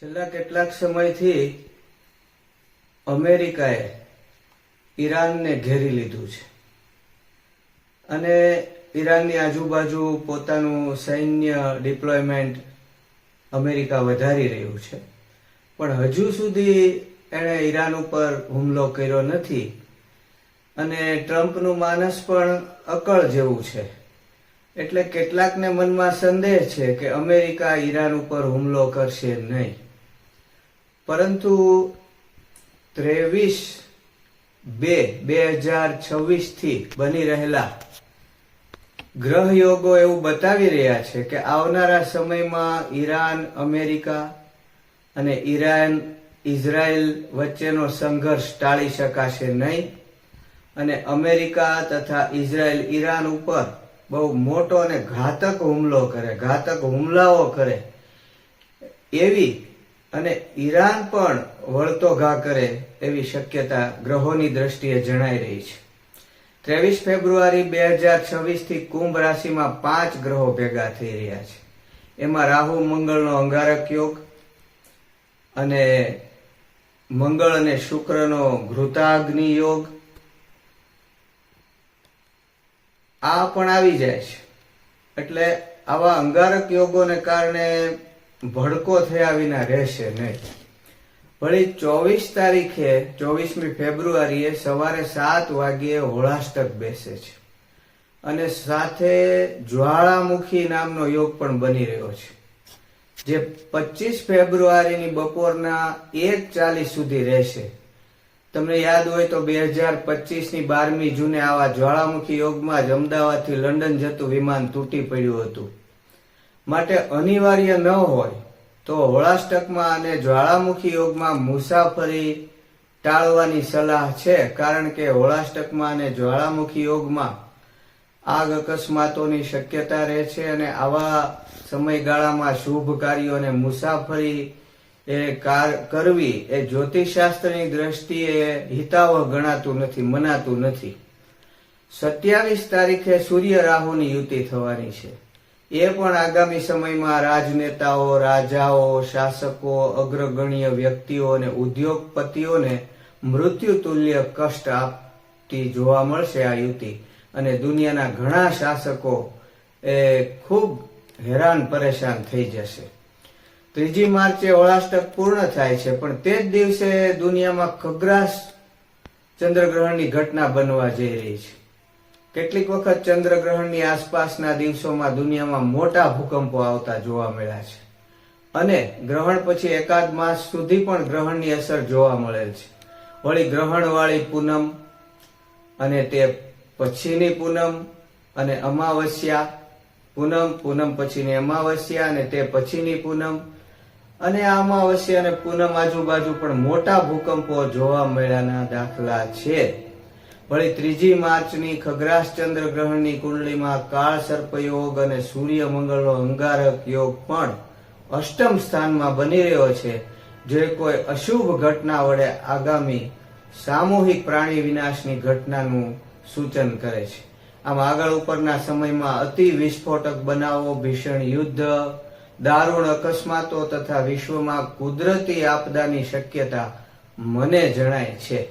છેલ્લા કેટલાક સમયથી અમેરિકાએ ઈરાનને ઘેરી લીધું છે અને ઈરાનની આજુબાજુ પોતાનું સૈન્ય ડિપ્લોયમેન્ટ અમેરિકા વધારી રહ્યું છે, પણ હજુ સુધી એણે ઈરાન ઉપર હુમલો કર્યો નથી અને ટ્રમ્પનું માનસ પણ અકળ જેવું છે. એટલે કેટલાકને મનમાં સંદેહ છે કે અમેરિકા ઈરાન ઉપર હુમલો કરશે નહીં, પરંતુ 23/2/2026 થી બની રહેલા ગ્રહયોગો એવું બતાવી રહ્યા છે કે આવનારા સમયમાં ઈરાન અમેરિકા અને ઈરાન ઇઝરાયલ વચ્ચેનો સંઘર્ષ ટાળી શકાશે નહીં અને અમેરિકા તથા ઇઝરાયલ ઈરાન ઉપર બહુ મોટો અને ઘાતક હુમલાઓ કરે એવી અને ઈરાન પણ વળતો ઘા કરે એવી શક્યતા ગ્રહોની દ્રષ્ટિએ જણાઈ રહી છે. 23 ફેબ્રુઆરી 2026 થી કુંભ રાશિમાં 5 ગ્રહો ભેગા થઈ રહ્યા છે. એમાં રાહુ મંગળનો અંગારક યોગ અને મંગળ અને શુક્રનો ઘૃતાગ્નિ યોગ આ પણ આવી જાય છે. એટલે આવા અંગારક યોગોને કારણે ભડકો થયા વિના રહેશે નહીં. વળી 24મી ફેબ્રુઆરીએ સવારે 7 વાગ્યે હોળાષ્ટક બેસે છે અને સાથે જ્વાળામુખી નામનો યોગ પણ બની રહ્યો છે, જે 25 ફેબ્રુઆરીની બપોરના 1:40 સુધી રહેશે. તમને યાદ હોય તો 2025ની 12મી જૂને આવા જ્વાળામુખી યોગમાં જ અમદાવાદથી લંડન જતું વિમાન તૂટી પડ્યું હતું. માટે અનિવાર્ય ન હોય તો હોળાષ્ટકમાં અને જ્વાળામુખી યોગમાં મુસાફરી ટાળવાની સલાહ છે, કારણ કે હોળાષ્ટકમાં અને જ્વાળામુખી યોગમાં આગ અકસ્માતોની શક્યતા રહે છે અને આવા સમયગાળામાં શુભ કાર્યો અને મુસાફરી કરવી એ જ્યોતિષશાસ્ત્રની દ્રષ્ટિએ હિતાવહ ગણાતું નથી, મનાતું નથી. 27 તારીખે સૂર્ય રાહુની યુતિ થવાની છે. એ પણ આગામી સમયમાં રાજનેતાઓ, રાજાઓ, શાસકો, અગ્રગણ્ય વ્યક્તિઓ અને ઉદ્યોગપતિઓને મૃત્યુ તુલ્ય કષ્ટ આપતી જોવા મળશે આ યુતિ, અને દુનિયાના ઘણા શાસકો ખૂબ હેરાન પરેશાન થઈ જશે. 3 માર્ચે હોળાષ્ટક પૂર્ણ થાય છે, પણ તે જ દિવસે દુનિયામાં ખગ્રાસ ચંદ્રગ્રહણની ઘટના બનવા જઈ રહી છે. કેટલીક વખત ચંદ્રગ્રહણની આસપાસના દિવસોમાં દુનિયામાં મોટા ભૂકંપો આવતા જોવા મળ્યા છે અને ગ્રહણ પછી એકાદ માસ સુધી પણ ગ્રહણની અસર જોવા મળેલ છે. વળી ગ્રહણવાળી પૂનમ અને તે પછીની પૂનમ અને અમાવસ્યા, પૂનમ પછીની અમાવસ્યા અને તે પછીની પૂનમ અને આ અમાવસ્યા અને પૂનમ આજુબાજુ પણ મોટા ભૂકંપો જોવા મળ્યાના દાખલા છે. વળી 3 માર્ચની ખગ્રાસ ચંદ્રગ્રહણની કુંડળીમાં કાળ સર્પ યોગ અને સૂર્ય મંગળનો અંગારક યોગ પણ અષ્ટમ સ્થાનમાં બની રહ્યો છે, જે કોઈ અશુભ ઘટના વડે આગામી સામૂહિક પ્રાણી વિનાશની ઘટનાનું સૂચન કરે છે. આમ આગળ ઉપરના સમયમાં અતિ વિસ્ફોટક બનાવો, ભીષણ યુદ્ધ, દારૂણ અકસ્માતો તથા વિશ્વમાં કુદરતી આપદાની શક્યતા મને જણાય છે.